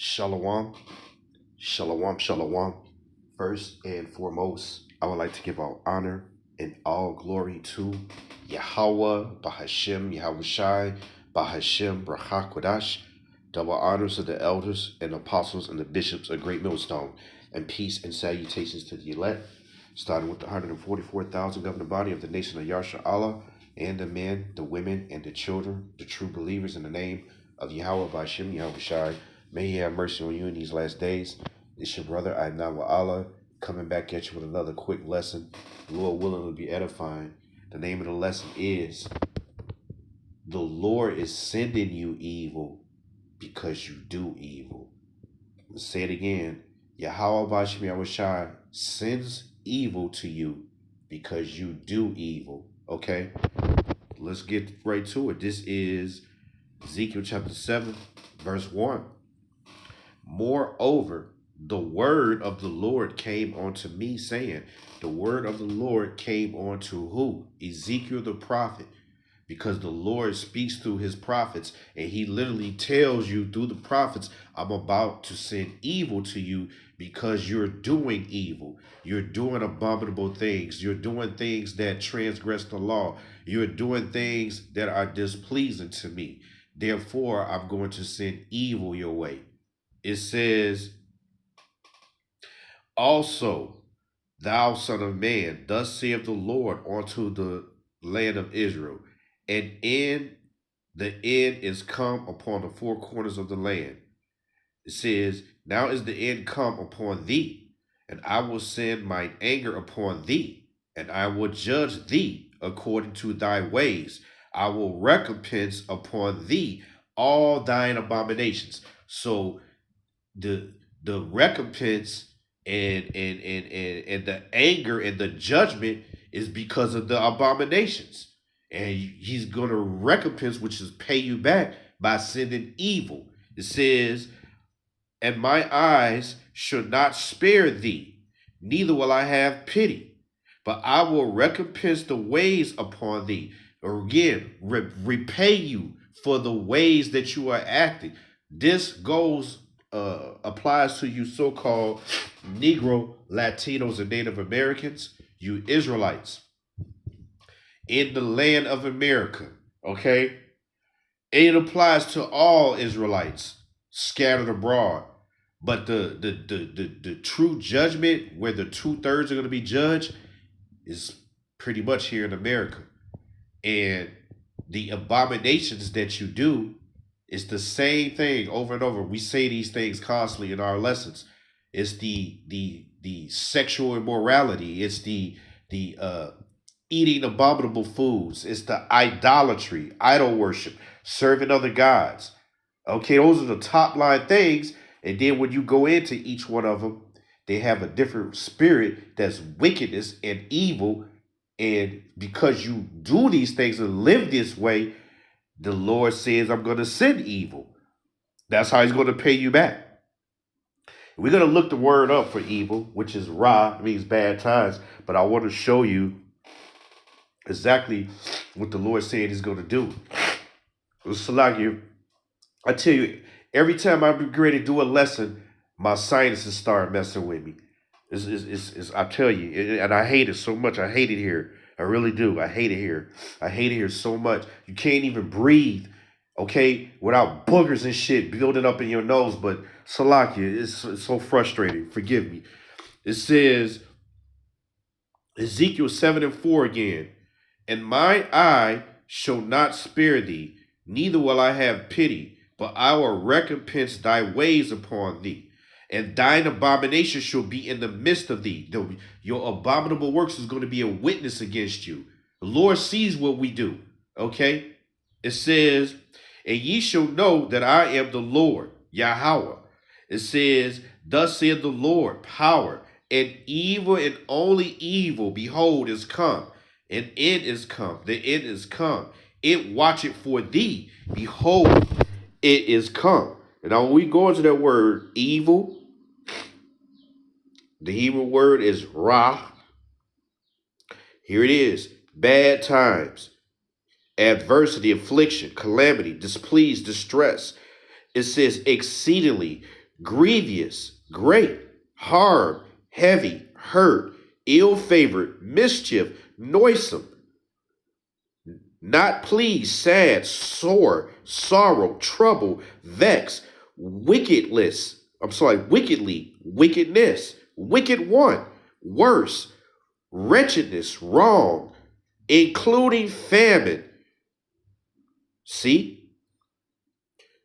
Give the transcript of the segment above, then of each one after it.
Shalom, shalom, shalom. First and foremost, I would like to give all honor and all glory to Yahweh, Bahashem, Yahweh Shai, Bahashem, Brachakwadash. Double honors to the elders and apostles and the bishops of Great Millstone, and peace and salutations to the elect, starting with the 144,000 governing body of the nation of Yasha Allah, and the men, the women, and the children, the true believers in the name of Yahweh, Bahashem, Yahweh Shai. May He have mercy on you in these last days. It's your brother, I am Allah, coming back at you with another quick lesson. The Lord willing to be edifying. The name of the lesson is, the Lord is sending you evil because you do evil. Let's say it again. Yahweh Bashim Yahweh Shai sends evil to you because you do evil. Okay? Let's get right to it. This is Ezekiel chapter 7, verse 1. Moreover, the word of the Lord came unto me, saying, the word of the Lord came unto who? Ezekiel the prophet. Because the Lord speaks through his prophets, and he literally tells you through the prophets, I'm about to send evil to you because you're doing evil. You're doing abominable things. You're doing things that transgress the law. You're doing things that are displeasing to me. Therefore, I'm going to send evil your way. It says, also, thou son of man, thus saith the Lord unto the land of Israel, and the end is come upon the four corners of the land. It says, now is the end come upon thee, and I will send mine anger upon thee, and I will judge thee according to thy ways. I will recompense upon thee all thine abominations. So the recompense and the anger and the judgment is because of the abominations. And he's going to recompense, which is pay you back by sending evil. It says, and my eyes should not spare thee, neither will I have pity, but I will recompense the ways upon thee. Or again, repay you for the ways that you are acting. This applies to you so-called Negro, Latinos, and Native Americans, you Israelites in the land of America, okay? It applies to all Israelites scattered abroad. But the true judgment, where the 2/3 are going to be judged, is pretty much here in America. And the abominations that you do is the same thing over and over. We say these things constantly in our lessons. It's the sexual immorality. It's the eating abominable foods. It's the idolatry, idol worship, serving other gods. Okay, those are the top line things. And then when you go into each one of them, they have a different spirit that's wickedness and evil. And because you do these things and live this way, the Lord says, I'm going to send evil. That's how he's going to pay you back. We're going to look the word up for evil, which is Ra, means bad times. But I want to show you exactly what the Lord said he's going to do. Salaki, I tell you, every time I be ready to do a lesson, my sinuses start messing with me. I tell you, and I hate it so much. I hate it here. I really do. I hate it here. I hate it here so much. You can't even breathe, okay, without boogers and shit building up in your nose. But Salakia, it's so frustrating. Forgive me. It says, Ezekiel 7 and 4 again, and my eye shall not spare thee, neither will I have pity, but I will recompense thy ways upon thee. And thine abomination shall be in the midst of thee. Your abominable works is going to be a witness against you. The Lord sees what we do. Okay? It says, and ye shall know that I am the Lord, Yahweh. It says, thus saith the Lord, power, and evil and only evil, behold, is come. And it is come. The end is come. It watcheth for thee. Behold, it is come. And now when we go into that word, evil, the Hebrew word is Ra. Here it is. Bad times, adversity, affliction, calamity, displeased, distress. It says exceedingly grievous, great, harm, heavy, hurt, ill-favored, mischief, noisome, not pleased, sad, sore, sorrow, trouble, vex, wickedly, wickedness, wicked one, worse, wretchedness, wrong, including famine. See?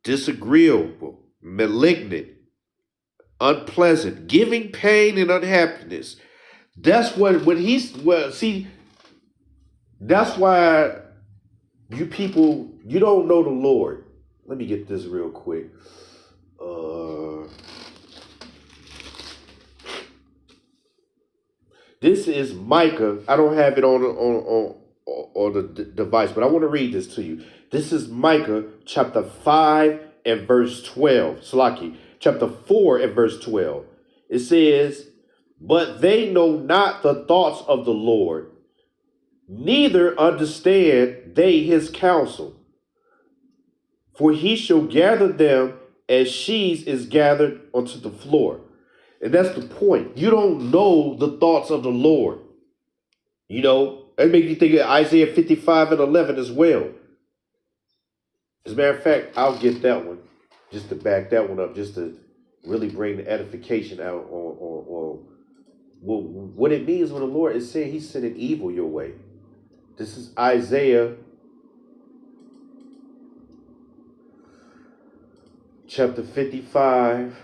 Disagreeable, malignant, unpleasant, giving pain and unhappiness. That's what when he's well, see, that's why you people you don't know the Lord. Let me get this real quick. This is Micah. I don't have it on the device, but I want to read this to you. This is Micah chapter 5 and verse 12. Slaki, chapter 4 and verse 12. It says, "But they know not the thoughts of the Lord, neither understand they his counsel. For he shall gather them as sheaves is gathered onto the floor." And that's the point. You don't know the thoughts of the Lord. You know, that makes you think of Isaiah 55 and 11 as well. As a matter of fact, I'll get that one just to back that one up, just to really bring the edification out on what it means when the Lord is saying he's sending evil your way. This is Isaiah chapter 55.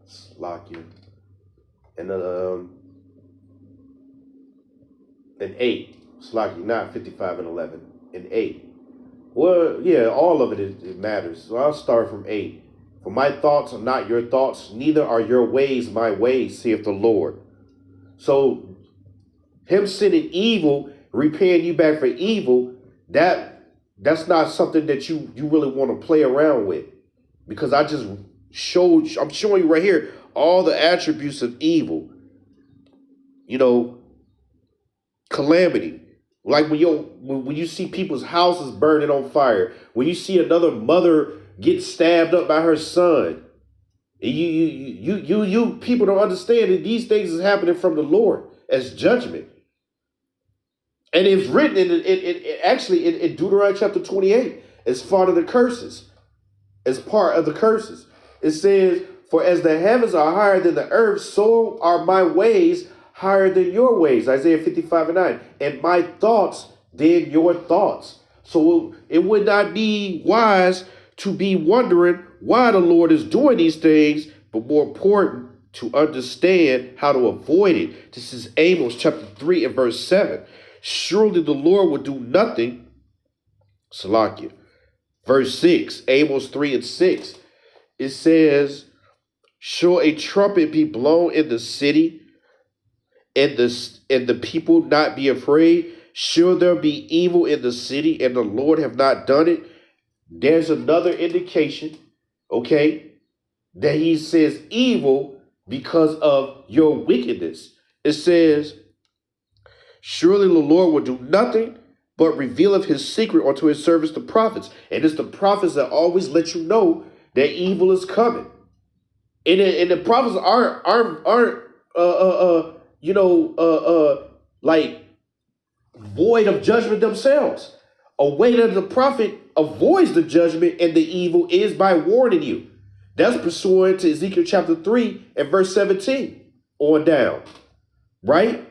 Slocky. And 8. Slocky, not 55 and 11. And 8. Well, yeah, all of it matters. So I'll start from 8. "For my thoughts are not your thoughts, neither are your ways my ways, saith the Lord." So him sending evil, repaying you back for evil, that's not something that you really want to play around with. Because I'm showing you right here all the attributes of evil. You know, calamity. Like when you see people's houses burning on fire, when you see another mother get stabbed up by her son, you people don't understand that these things is happening from the Lord as judgment. And it's written in Deuteronomy chapter 28 as part of the curses. As part of the curses. It says, "For as the heavens are higher than the earth, so are my ways higher than your ways." Isaiah 55 and 9. "And my thoughts than your thoughts." So it would not be wise to be wondering why the Lord is doing these things, but more important, to understand how to avoid it. This is Amos chapter 3 and verse 7. "Surely the Lord will do nothing." Salakia. Verse 6, Amos 3 and 6. It says, "Shall a trumpet be blown in the city, and the people not be afraid? Shall there be evil in the city, and the Lord have not done it?" There's another indication, okay, that he says evil because of your wickedness. It says, "Surely the Lord will do nothing, but revealeth his secret unto his servants the prophets." And it's the prophets that always let you know that evil is coming. And the prophets aren't like void of judgment themselves. A way that the prophet avoids the judgment and the evil is by warning you. That's pursuant to Ezekiel chapter 3 and verse 17 on down. Right?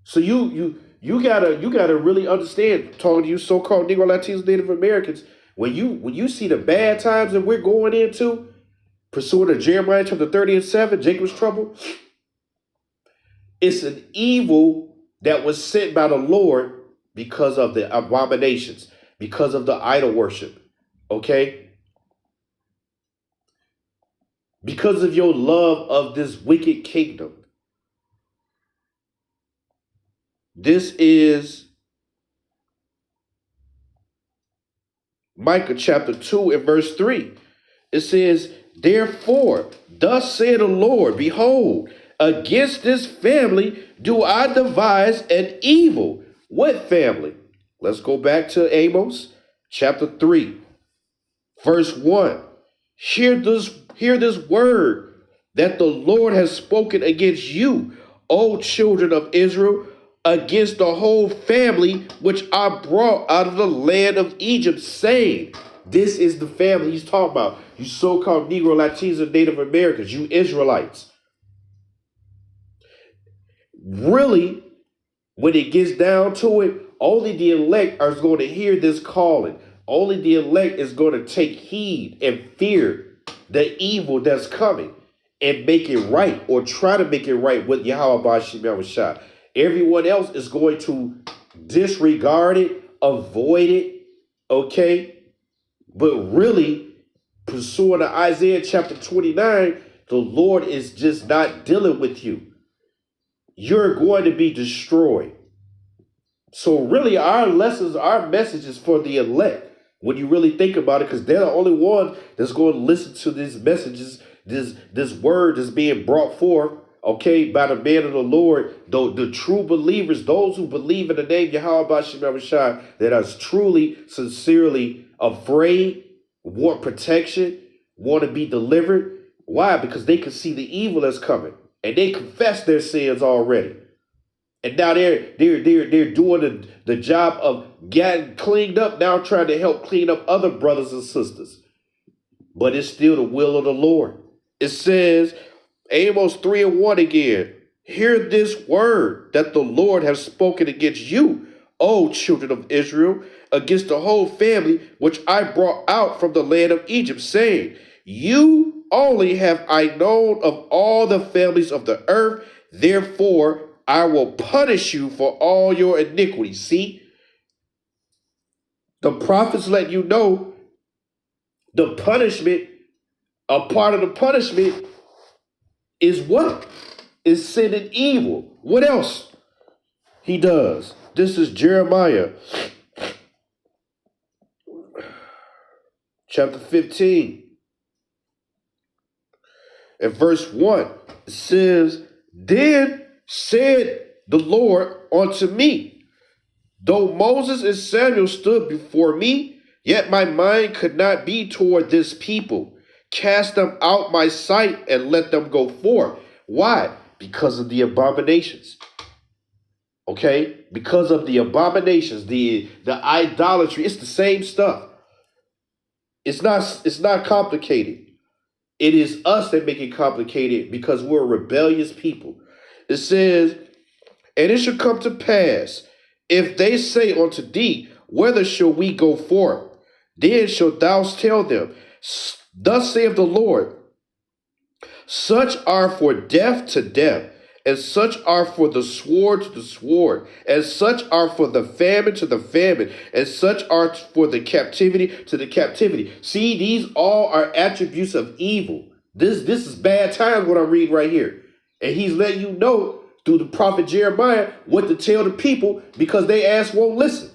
So you gotta really understand, talking to you so-called Negro, Latinos, Native Americans, when you see the bad times that we're going into, pursuant to Jeremiah chapter 30 and 7, Jacob's trouble, it's an evil that was sent by the Lord because of the abominations, because of the idol worship, okay? Because of your love of this wicked kingdom. This is Micah chapter 2 and verse 3. It says, "Therefore, thus saith the Lord, behold, against this family do I devise an evil." What family? Let's go back to Amos chapter 3, verse 1. Hear this word that the Lord has spoken against you, O children of Israel, against the whole family which I brought out of the land of Egypt, saying, this is the family he's talking about. You so-called Negro, Latinos, and Native Americans, you Israelites. Really, when it gets down to it, only the elect are going to hear this calling. Only the elect is going to take heed and fear the evil that's coming and make it right, or try to make it right with Yahweh Bashim Yahushua. Everyone else is going to disregard it, avoid it, okay? But really, pursuing to Isaiah chapter 29, the Lord is just not dealing with you. You're going to be destroyed. So really, our lessons, our message is for the elect. When you really think about it, because they're the only one that's going to listen to these messages, this word is being brought forth, okay, by the man of the Lord, the true believers, those who believe in the name Yahweh Bashim Yahushua, that are truly, sincerely afraid, want protection, want to be delivered. Why? Because they can see the evil that's coming, and they confess their sins already. And now they're doing the job of getting cleaned up, now trying to help clean up other brothers and sisters. But it's still the will of the Lord. It says, Amos 3:1 again, hear this word that the Lord has spoken against you, O children of Israel, against the whole family which I brought out from the land of Egypt, saying, you only have I known of all the families of the earth, therefore I will punish you for all your iniquities. See, the prophets let you know the punishment, a part of the punishment is what? Is sin and evil. What else he does? This is Jeremiah chapter 15 and verse 1. It says, then said the Lord unto me, though Moses and Samuel stood before me, yet my mind could not be toward this people. Cast them out my sight and let them go forth. Why? Because of the abominations. Okay? Because of the abominations, the idolatry. It's the same stuff. It's not complicated. It is us that make it complicated because we're a rebellious people. It says, and it shall come to pass, if they say unto thee, whither shall we go forth? Then shalt thou tell them, thus saith the Lord, such are for death to death, and such are for the sword to the sword, and such are for the famine to the famine, and such are for the captivity to the captivity. See, these all are attributes of evil. This is bad times what I'm reading right here. And he's letting you know through the prophet Jeremiah what to tell the people because they ass won't listen.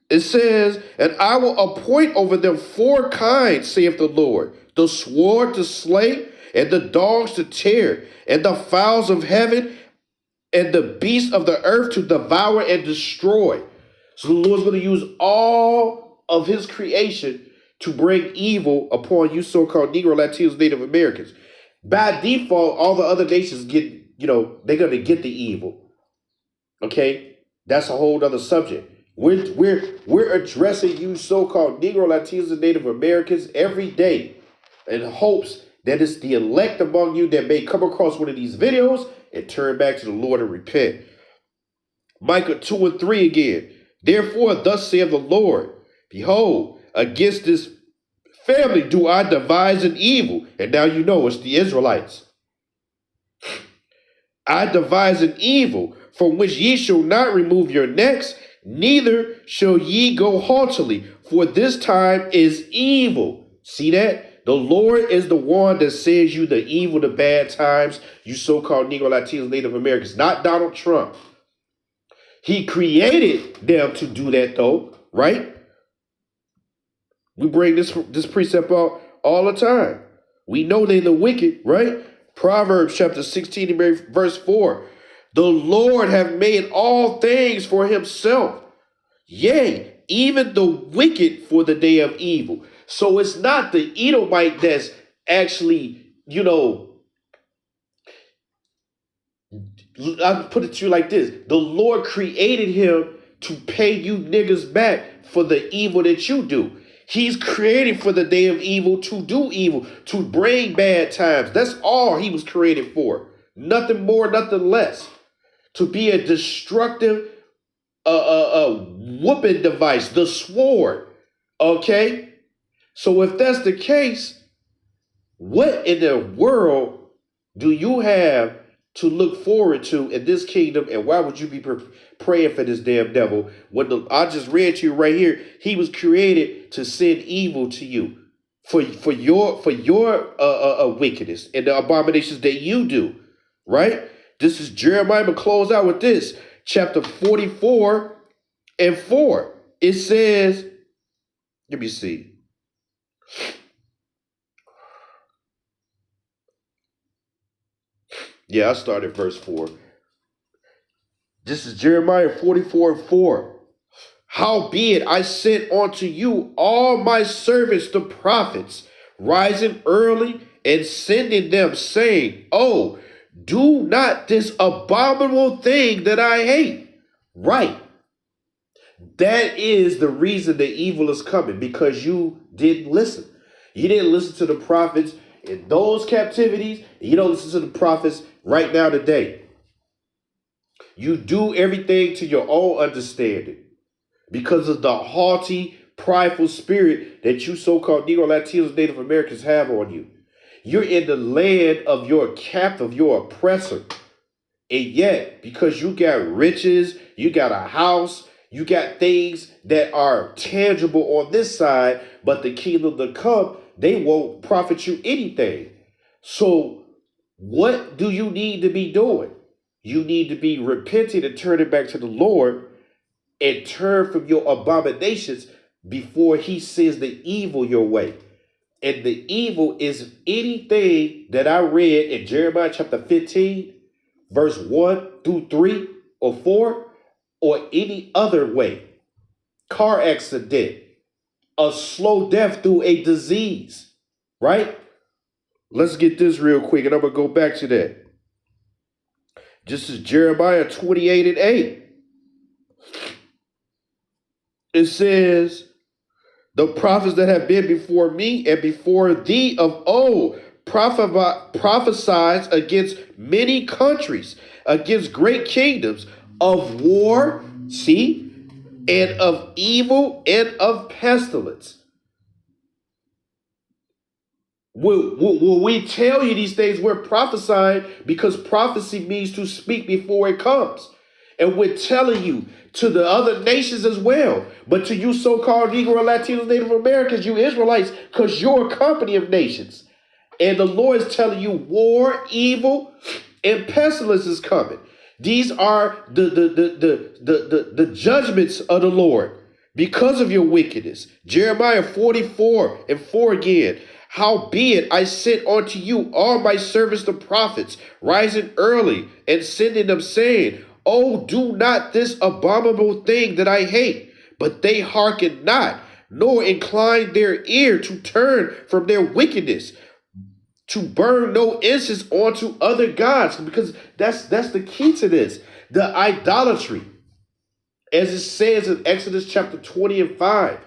It says, and I will appoint over them 4 kinds, saith the Lord, the sword to slay, and the dogs to tear, and the fowls of heaven, and the beasts of the earth to devour and destroy. So the Lord's going to use all of his creation to bring evil upon you so-called Negro, Latinos, Native Americans. By default, all the other nations get, they're going to get the evil. Okay? That's a whole other subject. We're addressing you so-called Negro, Latinos, and Native Americans every day in hopes that it's the elect among you that may come across one of these videos and turn back to the Lord and repent. Micah 2:3 again. Therefore, thus saith the Lord, behold, against this family do I devise an evil. And now you know it's the Israelites. I devise an evil from which ye shall not remove your necks, neither shall ye go haughtily, for this time is evil. See that? The Lord is the one that says you the evil, the bad times, you so-called Negro, Latinos, Native Americans, not Donald Trump. He created them to do that though, right? We bring this precept out all the time. We know they're the wicked, right? Proverbs chapter 16 verse 4. The Lord hath made all things for himself. Yea, even the wicked for the day of evil. So it's not the Edomite that's actually, I'll put it to you like this. The Lord created him to pay you niggas back for the evil that you do. He's created for the day of evil to do evil, to bring bad times. That's all he was created for. Nothing more, nothing less. To be a destructive whooping device, the sword. Okay? So if that's the case, what in the world do you have to look forward to in this kingdom, and why would you be praying for this damn devil when I just read to you right here? He was created to send evil to you for your wickedness and the abominations that you do. Right? This is Jeremiah. I'm gonna close out with this, chapter 44 and 4. It says, let me see. Yeah, I started verse 4. This is Jeremiah 44 and 4. Howbeit I sent unto you all my servants the prophets, rising early and sending them, saying, oh, do not this abominable thing that I hate. Right. That is the reason the evil is coming, because you didn't listen. You didn't listen to the prophets in those captivities. You don't listen to the prophets right now today. You do everything to your own understanding because of the haughty, prideful spirit that you so-called Negro, Latinos, Native Americans have on you. You're in the land of your captive, your oppressor. And yet, because you got riches, you got a house, you got things that are tangible on this side, but the kingdom to come, they won't profit you anything. So what do you need to be doing? You need to be repenting and turning back to the Lord and turn from your abominations before he sends the evil your way. And the evil is anything that I read in Jeremiah chapter 15, verse 1 through 3 or 4, or any other way. Car accident, a slow death through a disease, right? Let's get this real quick, and I'm going to go back to that. This is Jeremiah 28 and 8. It says, the prophets that have been before me and before thee of old prophesied against many countries, against great kingdoms, of war, see, and of evil and of pestilence. Will we tell you these things? We're prophesying because prophecy means to speak before it comes. And we're telling you to the other nations as well. But to you so-called Negro, Latinos, Native Americans, you Israelites, because you're a company of nations. And the Lord is telling you war, evil, and pestilence is coming. These are the judgments of the Lord because of your wickedness. Jeremiah 44 and 4 again. Howbeit I sent unto you all my servants the prophets, rising early and sending them, saying, oh, do not this abominable thing that I hate. But they hearken not, nor incline their ear to turn from their wickedness, to burn no incense onto other gods. Because that's the key to this. The idolatry. As it says in Exodus chapter 20 and 5.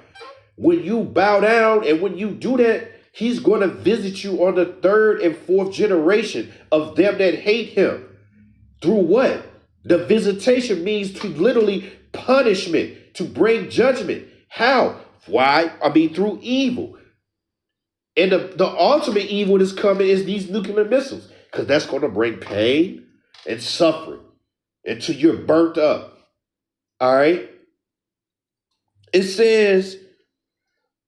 When you bow down and when you do that, he's going to visit you on the 3rd and 4th generation of them that hate him. Through what? The visitation means to literally punishment, to bring judgment. How? Why? Through evil. And the ultimate evil that's coming is these nuclear missiles, because that's going to bring pain and suffering until you're burnt up. All right? It says,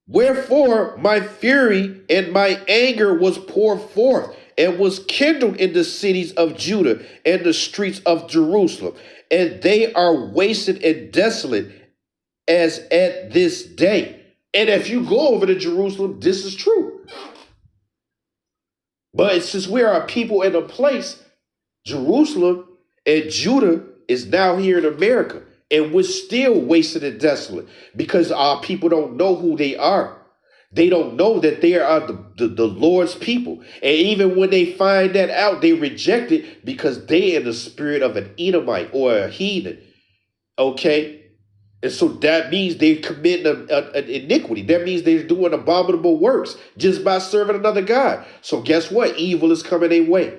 wherefore my fury and my anger was poured forth and was kindled in the cities of Judah and the streets of Jerusalem, and they are wasted and desolate as at this day. And if you go over to Jerusalem, this is true. But since we are a people in a place, Jerusalem and Judah is now here in America. And we're still wasted and desolate because our people don't know who they are. They don't know that they are the Lord's people. And even when they find that out, they reject it because they in the spirit of an Edomite or a heathen. Okay? And so that means they're committing an iniquity. That means they're doing abominable works just by serving another God. So guess what? Evil is coming their way.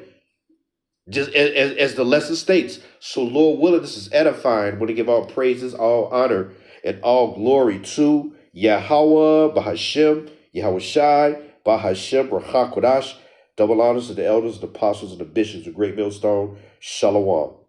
Just as the lesson states. So Lord willing, this is edifying. When to give all praises, all honor, and all glory to Yahweh, Bahashem, Yahweh Shai, Bahashem, Rachakodash. Double honors to the elders, the apostles, and the bishops of Great Millstone. Shalom.